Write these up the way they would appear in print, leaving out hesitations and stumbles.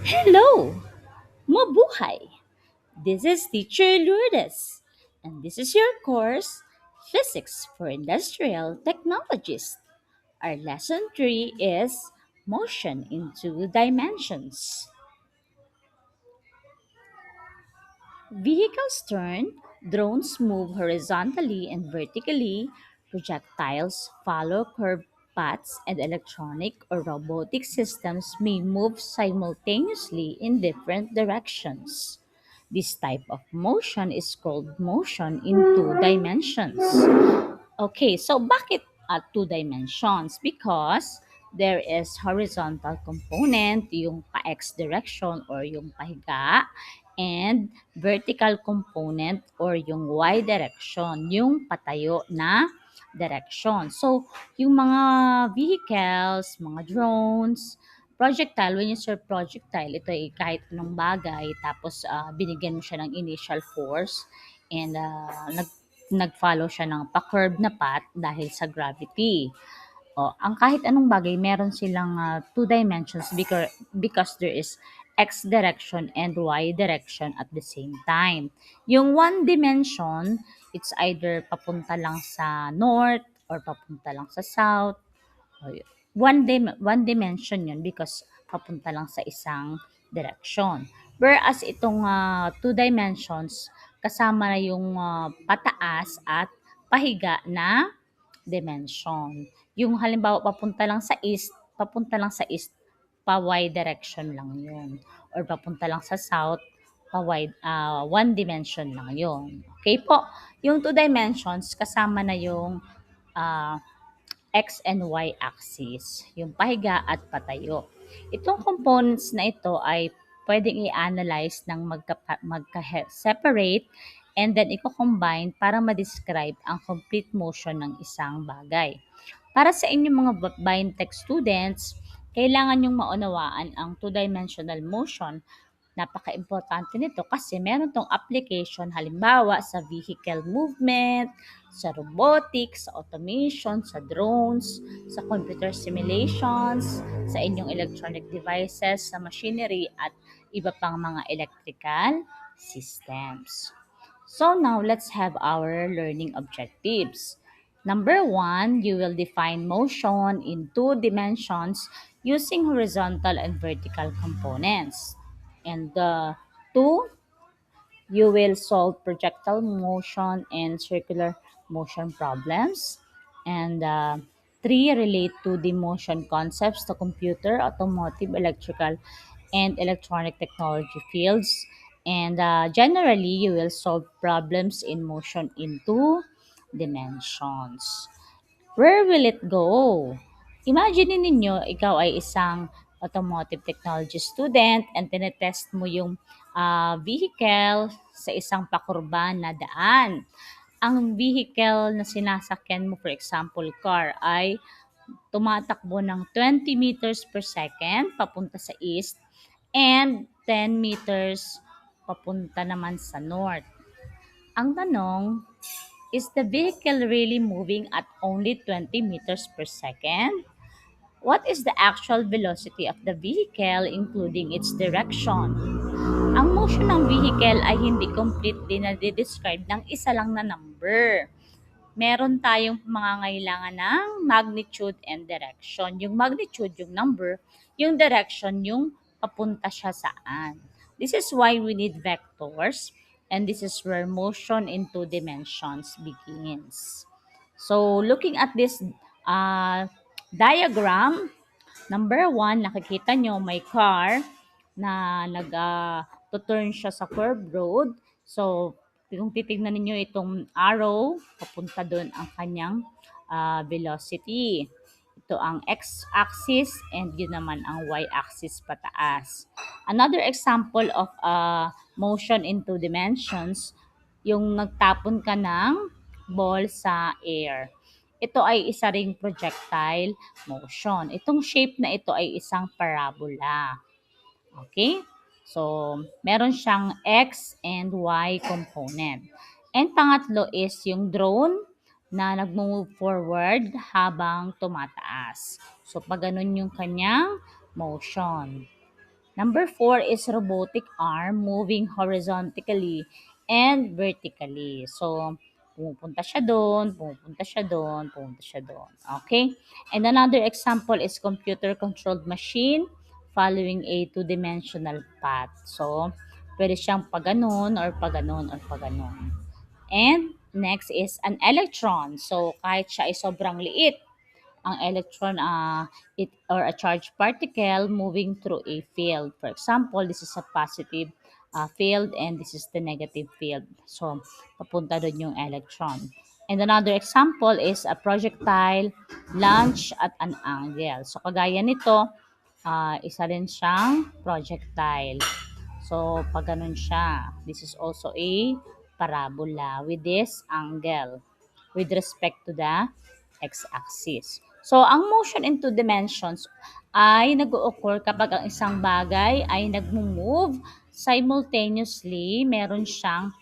Hello! Mabuhay! This is Teacher Lourdes, and this is your course, Physics for Industrial Technologists. Our lesson 3 is Motion in Two Dimensions. Vehicles turn, drones move horizontally and vertically, projectiles follow curved paths, and electronic or robotic systems may move simultaneously in different directions. This type of motion is called motion in two dimensions. Okay, so bakit two dimensions? Because there is horizontal component, yung pa-x direction or yung pahiga, and vertical component or yung y direction, yung patayo na direction. So, yung mga vehicles, mga drones, projectile, when you say projectile, ito ay kahit anong bagay, tapos binigyan mo siya ng initial force, and nag-follow siya ng pa-curve na path dahil sa gravity. O, ang kahit anong bagay, meron silang two dimensions because there is x direction and y direction at the same time. Yung one dimension, it's either papunta lang sa north or papunta lang sa south. One dimension yun because papunta lang sa isang direction. Whereas itong two dimensions, kasama na yung pataas at pahiga na dimension. Yung halimbawa papunta lang sa east, pa y direction lang yun. Or papunta lang sa south, one dimension lang yun. Okay po? Yung two dimensions, kasama na yung ah, X and Y axis, yung pahiga at patayo. Itong components na ito ay pwedeng i-analyze ng magka-separate and then i-combine para ma-describe ang complete motion ng isang bagay. Para sa inyong mga Biotech students, kailangan nyong maunawaan ang two-dimensional motion. Napaka-importante nito kasi meron tong application halimbawa sa vehicle movement, sa robotics, sa automation, sa drones, sa computer simulations, sa inyong electronic devices, sa machinery at iba pang mga electrical systems. So now let's have our learning objectives. Number one, you will define motion in two dimensions using horizontal and vertical components. And two, you will solve projectile motion and circular motion problems. And three, relate to the motion concepts to computer, automotive, electrical, and electronic technology fields. And generally, you will solve problems in motion in two dimensions. Where will it go? Imagine ninyo, ikaw ay isang automotive technology student and tinetest mo yung vehicle sa isang pakurba na daan. Ang vehicle na sinasakyan mo, for example, car, ay tumatakbo ng 20 meters per second papunta sa east and 10 meters papunta naman sa north. Ang tanong, is the vehicle really moving at only 20 meters per second? What is the actual velocity of the vehicle including its direction? Ang motion ng vehicle ay hindi completely na describe ng isa lang na number. Meron tayong mangangailangan ng magnitude and direction. Yung magnitude, yung number, yung direction, yung papunta siya saan. This is why we need vectors, and this is where motion in two dimensions begins. So, looking at this uh, diagram, number one, nakikita nyo may car na to-turn siya sa curved road. So, kung titignan ninyo itong arrow, papunta doon ang kanyang velocity. Ito ang x-axis and yun naman ang y-axis pataas. Another example of motion in two dimensions, yung nagtapon ka ng ball sa air. Ito ay isa ring projectile motion. Itong shape na ito ay isang parabola. Okay? So, meron siyang X and Y component. And pangatlo is yung drone na nag-move forward habang tumataas. So, pag ganun yung kanyang motion. Number 4 is robotic arm moving horizontally and vertically. So, pumupunta siya doon, pumupunta siya doon, pumupunta siya doon. Okay? And another example is computer-controlled machine following a two-dimensional path. So, pwede siyang paganon or paganon or paganon. And next is an electron. So, kahit siya ay sobrang liit, ang electron it or a charged particle moving through a field. For example, this is a positive field and this is the negative field. So, papunta doon yung electron. And another example is a projectile launched at an angle. So, kagaya nito, isa rin siyang projectile. So, pag ganun siya, this is also a parabola with this angle with respect to the x-axis. So, ang motion in two dimensions ay nag-occur kapag ang isang bagay ay nag-move simultaneously. Meron siyang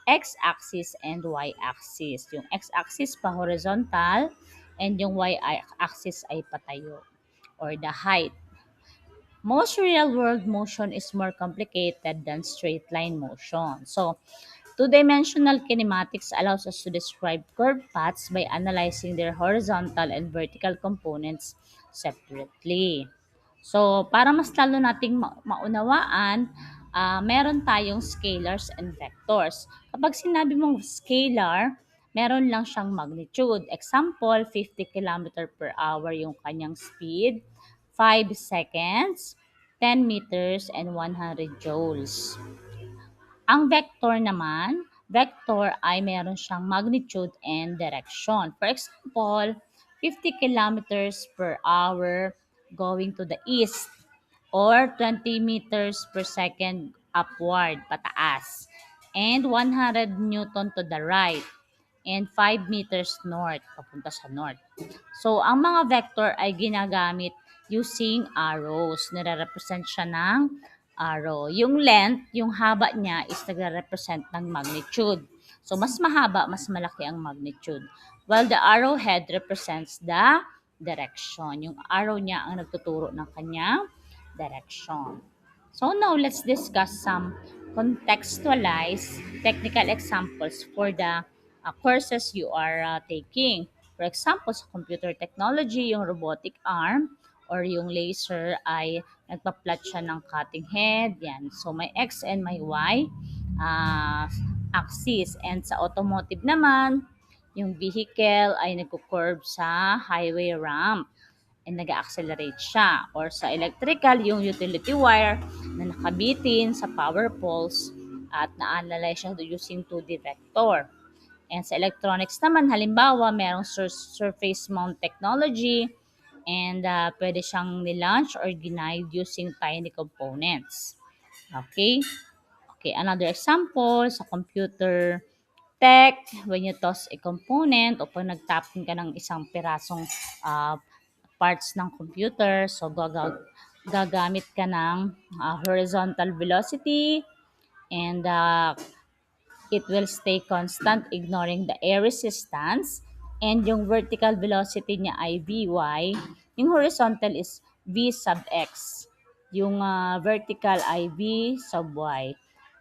x-axis and y-axis. Yung x-axis pa horizontal and yung y-axis ay patayo or the height. Most real-world motion is more complicated than straight-line motion. So, two-dimensional kinematics allows us to describe curved paths by analyzing their horizontal and vertical components separately. So, para mas lalo nating maunawaan, meron tayong scalars and vectors. Kapag sinabi mong scalar, meron lang siyang magnitude. Example, 50 km per hour yung kanyang speed, 5 seconds, 10 meters, and 100 joules. Ang vector ay meron siyang magnitude and direction. For example, 50 kilometers per hour going to the east or 20 meters per second upward, pataas, and 100 newton to the right and 5 meters north, papunta sa north. So, ang mga vector ay ginagamit using arrows. Nire-represent siya ng arrow. Yung length, yung haba niya is nagre-represent ng magnitude. So, mas mahaba, mas malaki ang magnitude. While the arrowhead represents the direction. Yung arrow niya ang nagtuturo ng kanyang direction. So now let's discuss some contextualized technical examples for the courses you are taking. For example, sa computer technology, yung robotic arm or yung laser ay nagpa-plot siya ng cutting head. Yan. So may X and may Y axis. And sa automotive naman, yung vehicle ay nagko-curve sa highway ramp and nag-accelerate siya. Or sa electrical, yung utility wire na nakabitin sa power poles at na-analyze siya using 2D vector. And sa electronics naman, halimbawa, merong surface mount technology and pwede siyang nilaunch or ginaid using tiny components. Okay? Okay, another example, sa computer tech, when you toss a component o pag nag-tapping ka ng isang pirasong parts ng computer, so gagamit ka ng horizontal velocity and it will stay constant ignoring the air resistance and yung vertical velocity niya ay Vy, yung horizontal is V sub x, yung vertical ay V sub y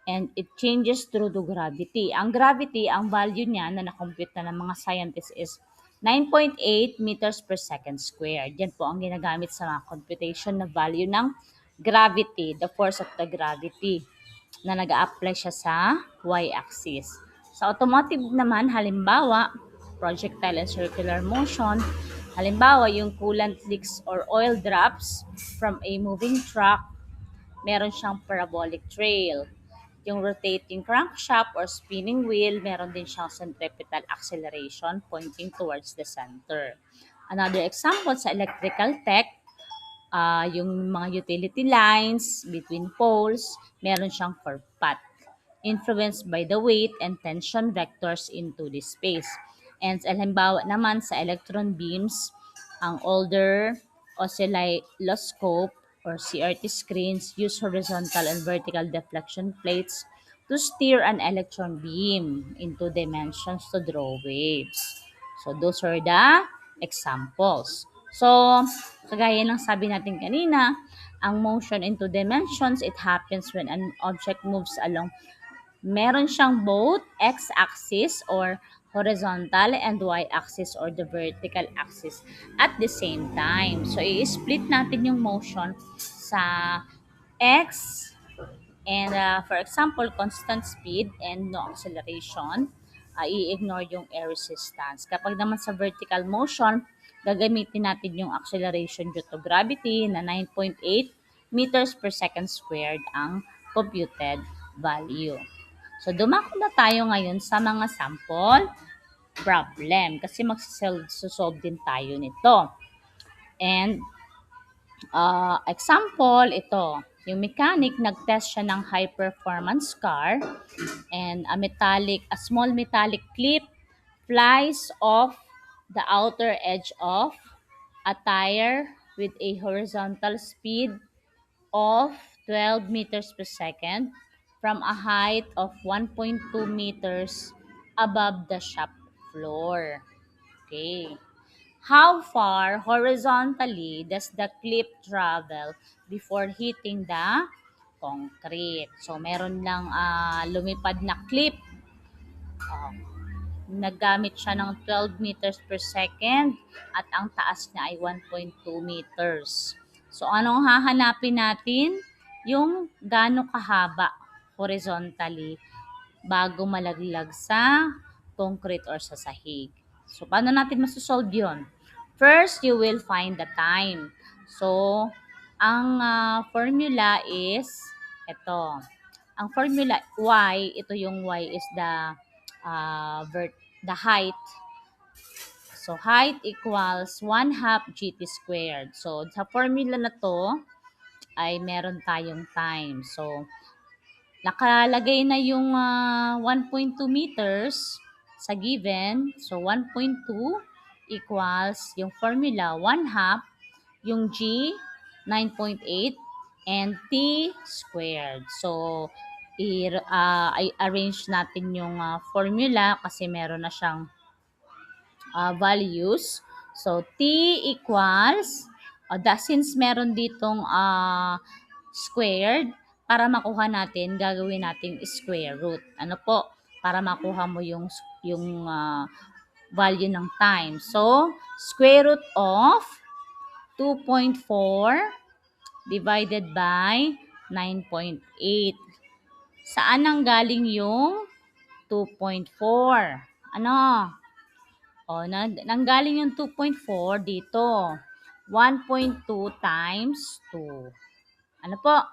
and it changes through the gravity. Ang gravity, ang value niya na na-compute na ng mga scientists is 9.8 meters per second square. Yan po ang ginagamit sa mga computation na value ng gravity, the force of the gravity na nag-a-apply siya sa y-axis. Sa automotive naman, halimbawa, projectile and circular motion, halimbawa yung coolant leaks or oil drops from a moving truck, meron siyang parabolic trail. Yung rotating crankshaft or spinning wheel, meron din siyang centripetal acceleration pointing towards the center. Another example sa electrical tech, yung mga utility lines between poles, meron siyang curved path influenced by the weight and tension vectors into this space. And halimbawa naman sa electron beams, ang older oscilloscope or CRT screens use horizontal and vertical deflection plates to steer an electron beam into dimensions to draw waves. So those are the examples. So, kagaya ng sabi natin kanina, Ang motion in two dimensions, it happens when an object moves along. Meron siyang both x-axis or horizontal and y-axis or the vertical axis at the same time. So, i-split natin yung motion sa x and for example, constant speed and no acceleration, i-ignore yung air resistance. Kapag naman sa vertical motion, gagamitin natin yung acceleration due to gravity na 9.8 meters per second squared ang computed value. So, dumako na tayo ngayon sa mga sample problem kasi magsisolve din tayo nito. And example, ito. Yung mechanic, nag-test siya ng high-performance car and a small metallic clip flies off the outer edge of a tire with a horizontal speed of 12 meters per second from a height of 1.2 meters above the shop floor. Okay. How far horizontally does the clip travel before hitting the concrete? So, meron lang lumipad na clip. Naggamit siya ng 12 meters per second at ang taas niya ay 1.2 meters. So, anong hahanapin natin? Yung gaano kahaba horizontally bago malaglag sa concrete or sa sahig. So, paano natin masosolve yun? First, you will find the time. So, ang formula is ito. Ang formula y, ito yung y is the height. So, height equals 1/2 gt squared. So, sa formula na to ay meron tayong time. So, nakalagay na yung 1.2 meters sa given. So, 1.2 equals yung formula 1/2, yung g 9.8, and t squared. So, i-arrange natin yung formula kasi meron na siyang values. So, t equals, since meron ditong squared, para makuha natin, gagawin natin square root. Ano po? Para makuha mo yung value ng time. So, square root of 2.4 divided by 9.8. Saan ang galing yung 2.4? Ano? Nanggaling yung 2.4 dito. 1.2 times 2. Ano po?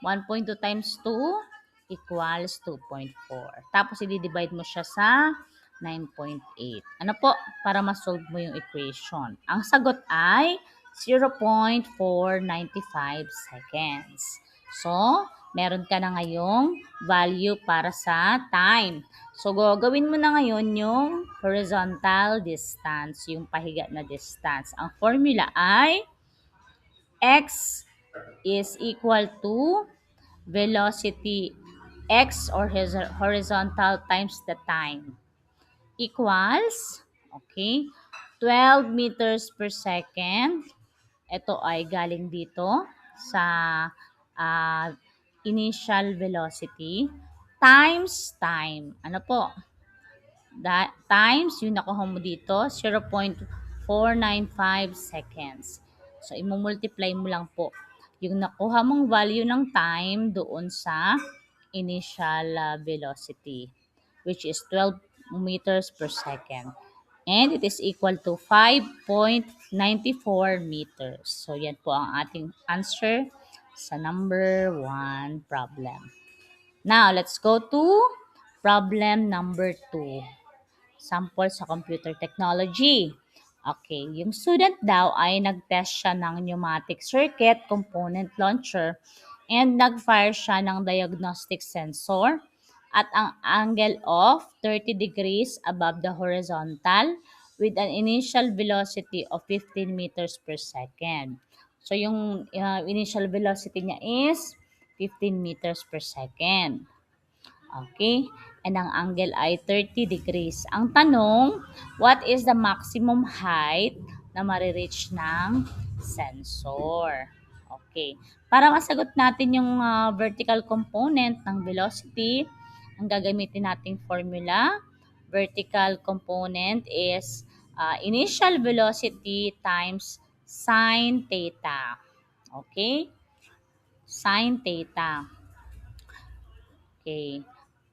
1.2 times 2 equals 2.4. Tapos, i-divide mo siya sa 9.8. Ano po? Para ma-solve mo yung equation. Ang sagot ay 0.495 seconds. So, meron ka na ngayong value para sa time. So, gagawin mo na ngayon yung horizontal distance, yung pahiga na distance. Ang formula ay x is equal to velocity x or horizontal times the time equals, okay, 12 meters per second. Ito ay galing dito sa initial velocity times time. Ano po? Times yung nakuha mo dito, 0.495 seconds. So, imumultiply mo lang po yung nakuha mong value ng time doon sa initial velocity, which is 12 meters per second. And it is equal to 5.94 meters. So, yan po ang ating answer sa number 1 problem. Now, let's go to problem number 2. Sample sa computer technology. Okay, yung student daw ay nag-test siya ng pneumatic circuit component launcher and nag-fire siya ng diagnostic sensor at ang angle of 30 degrees above the horizontal with an initial velocity of 15 meters per second. So, yung initial velocity niya is 15 meters per second. Okay? And ang angle ay 30 degrees. Ang tanong, what is the maximum height na marireach ng sensor? Okay? Okay. Para masagot natin yung vertical component ng velocity, ang gagamitin nating formula, vertical component is initial velocity times sine theta. Okay? Sine theta. Okay.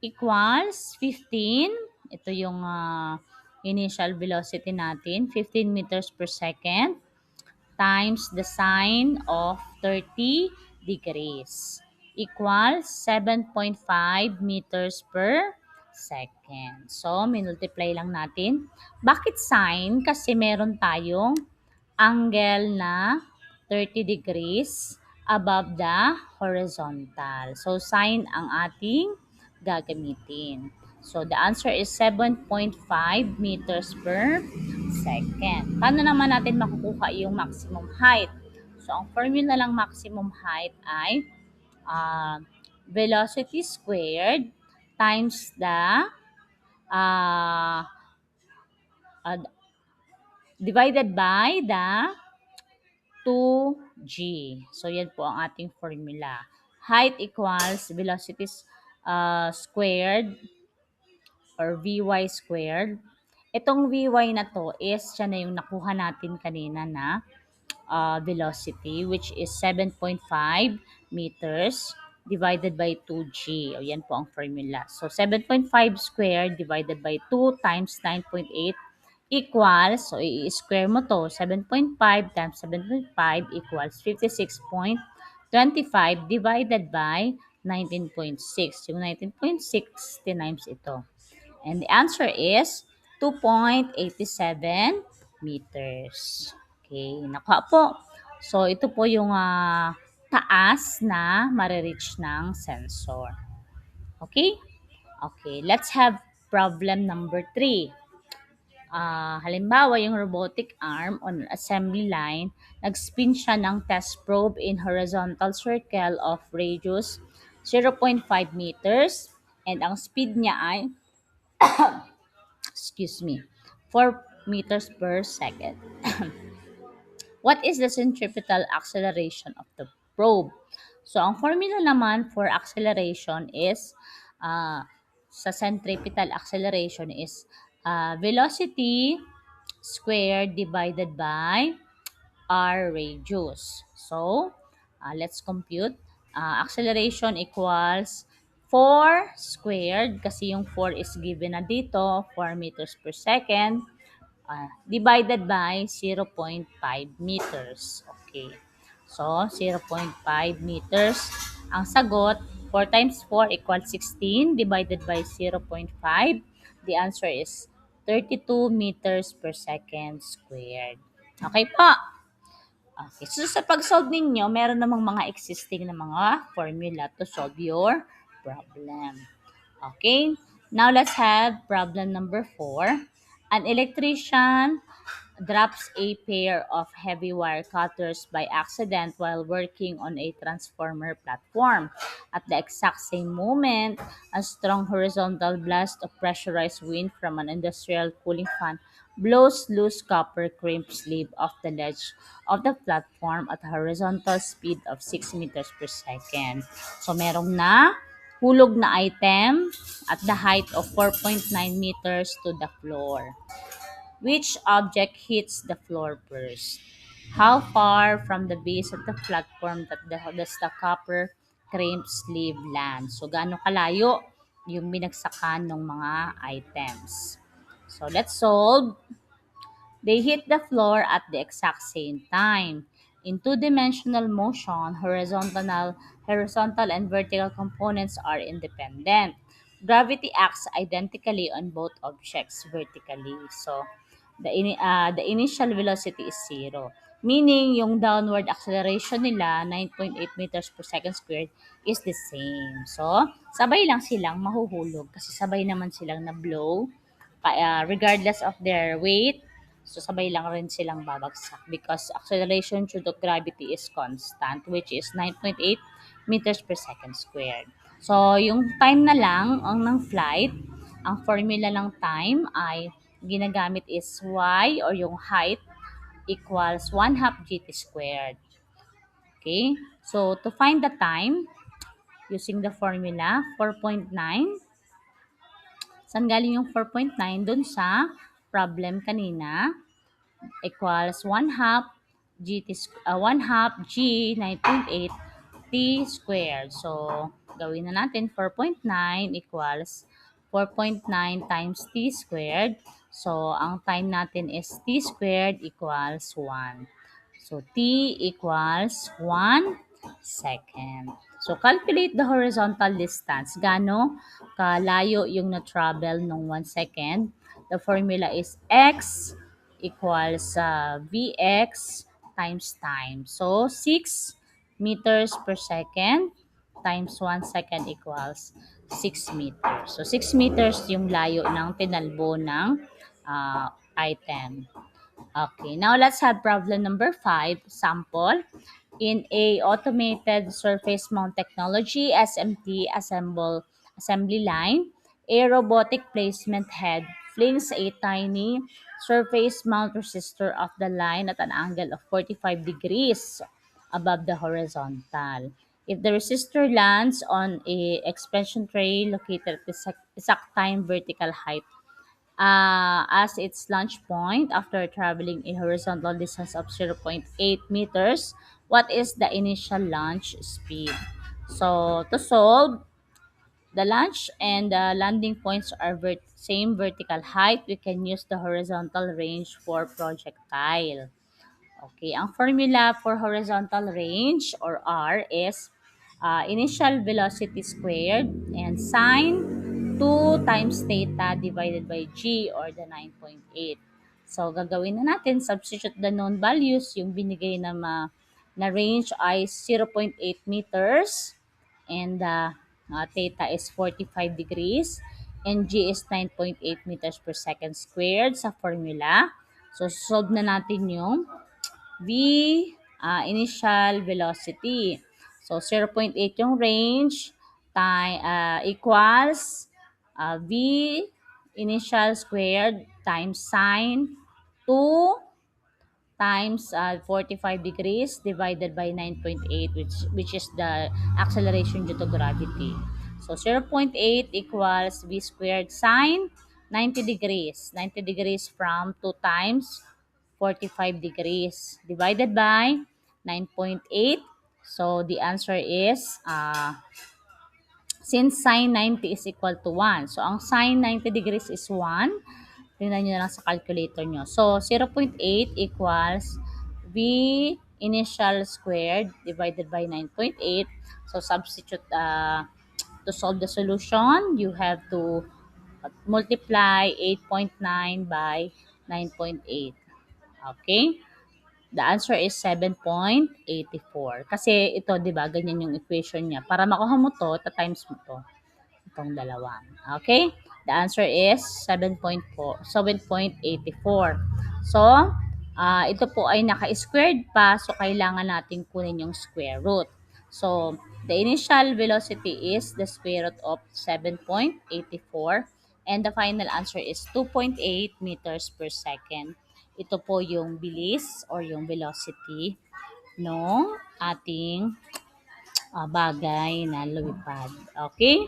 Equals 15. Ito yung initial velocity natin, 15 meters per second times the sine of 30 degrees equals 7.5 meters per second. So, minultiply lang natin. Bakit sine? Kasi meron tayong angle na 30 degrees above the horizontal. So, sine ang ating gagamitin. So, the answer is 7.5 meters per second. Paano naman natin makukuha yung maximum height? So, ang formula lang maximum height ay uh, velocity squared times the uh, uh, divided by the 2g. So, yan po ang ating formula. Height equals velocity squared or Vy squared. Itong Vy na to is siya na yung nakuha natin kanina na velocity which is 7.5 meters divided by 2g. O yan po ang formula. So 7.5 squared divided by 2 times 9.8 equals, so i-square mo to, 7.5 times 7.5 equals 56.25 divided by 19.6. Yung 19.6 times ito. And the answer is 2.87 meters. Okay, nakuha po. So, ito po yung taas na marireach ng sensor. Okay? Okay, let's have problem number 3. Halimbawa, yung robotic arm on assembly line, nag-spin siya ng test probe in horizontal circle of radius 0.5 meters and ang speed niya ay excuse me, 4 meters per second. What is the centripetal acceleration of the probe? So, ang formula naman for acceleration is, sa centripetal acceleration is velocity squared divided by r radius. So, let's compute. Acceleration equals 4 squared kasi yung 4 is given na dito, 4 meters per second, divided by 0.5 meters. Okay. So, 0.5 meters. Ang sagot, 4 times 4 equals 16 divided by 0.5. The answer is 32 meters per second squared. Okay po. Okay. So, sa pag-solve ninyo, meron namang mga existing na mga formula to solve your problem. Okay. Now, let's have problem number 4. An electrician drops a pair of heavy wire cutters by accident while working on a transformer platform. At the exact same moment, a strong horizontal blast of pressurized wind from an industrial cooling fan blows loose copper crimp sleeve off the ledge of the platform at a horizontal speed of 6 meters per second. So, merong na hulog na item at the height of 4.9 meters to the floor. Which object hits the floor first? How far from the base of the platform does the copper crimp sleeve land? So, gaano kalayo yung binagsakan ng mga items? So, let's solve. They hit the floor at the exact same time. In two-dimensional motion, horizontal and vertical components are independent. Gravity acts identically on both objects vertically. So, the initial velocity is 0. Meaning, yung downward acceleration nila, 9.8 meters per second squared, is the same. So, sabay lang silang mahuhulog kasi sabay naman silang na-blow regardless of their weight. So, sabay lang rin silang babagsak because acceleration due to gravity is constant, which is 9.8 meters per second squared. So, yung time na lang ang ng flight, ang formula ng time ay ginagamit is y or yung height equals 1/2 gt squared. Okay? So, to find the time, using the formula, 4.9. Saan galing yung 4.9? Dun sa problem kanina, equals 1 half 1 half g 9.8 t squared. So, gawin na natin 4.9 equals 4.9 times t squared. So, ang time natin is t squared equals 1. So, t equals 1 second. So, calculate the horizontal distance. Gaano kalayo yung na-travel nung 1 second? The formula is x equals Vx times time. So, 6 meters per second times 1 second equals 6 meters. So, 6 meters yung layo ng tinalbo ng item. Okay, now let's have problem number 5, sample. In a automated surface mount technology SMT assembly line, a robotic placement head flings a tiny surface mount resistor off the line at an angle of 45 degrees above the horizontal. If the resistor lands on a expansion tray located at the exact time vertical height as its launch point after traveling a horizontal distance of 0.8 meters, what is the initial launch speed? So, to solve, the launch and the landing points are same vertical height. We can use the horizontal range for projectile. Okay, ang formula for horizontal range or R is initial velocity squared and sine 2 times theta divided by g or the 9.8. So, gagawin na natin, substitute the known values, yung binigay na range ay 0.8 meters and theta is 45 degrees and g is 9.8 meters per second squared sa formula. So, solve na natin yung V, initial velocity. So, 0.8 yung range equals V initial squared times sine 2 times 45 degrees divided by 9.8 which is the acceleration due to gravity. So 0.8 equals v squared sine 90 degrees. 90 degrees from 2 times 45 degrees divided by 9.8. So the answer is since sine 90 is equal to 1. So ang sine 90 degrees is 1. Tingnan nyo na lang sa calculator nyo. So, 0.8 equals V initial squared divided by 9.8. So, substitute to solve the solution, you have to multiply 8.9 by 9.8. Okay? The answer is 7.84. Kasi ito, di ba, ganyan yung equation niya. Para makuha mo to, ta-times mo to itong dalawa. Okay? The answer is 7.4, 7.84. So, ito po ay naka-squared pa, so kailangan natin kunin yung square root. So, the initial velocity is the square root of 7.84 and the final answer is 2.8 meters per second. Ito po yung bilis or yung velocity ng ating bagay na lumipad. Okay?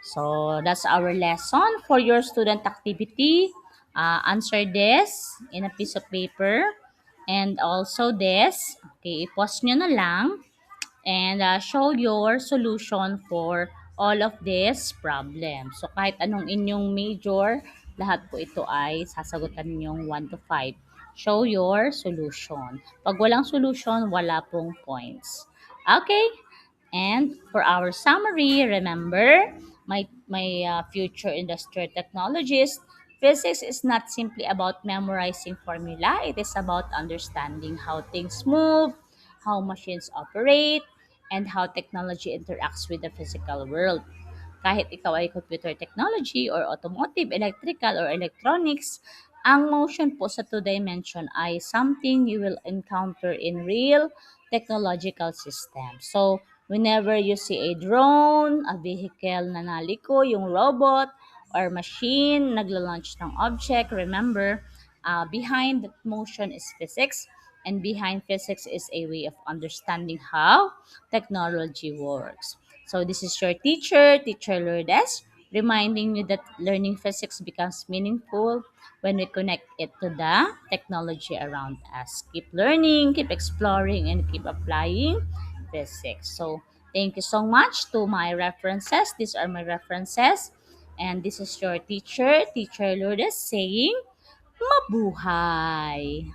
So, that's our lesson for your student activity. Answer this in a piece of paper and also this. Okay, i-pause nyo na lang and show your solution for all of this problem. So, kahit anong inyong major, lahat po ito ay sasagutan ninyong 1 to 5. Show your solution. Pag walang solution, wala pong points. Okay? And for our summary, remember, my future industrial technologist, physics is not simply about memorizing formula. It is about understanding how things move, how machines operate, and how technology interacts with the physical world. Kahit ikaw ay computer technology or automotive, electrical, or electronics, ang motion po sa two-dimension ay something you will encounter in real technological systems. So, whenever you see a drone, a vehicle na naliko, yung robot, or machine nagla-launch ng object, remember, behind that motion is physics. and behind physics is a way of understanding how technology works. So this is your teacher Lourdes, reminding you that learning physics becomes meaningful when we connect it to the technology around us. Keep learning, keep exploring, and keep applying physics. So thank you so much to my references. These are my references. And this is your teacher Lourdes saying, mabuhay!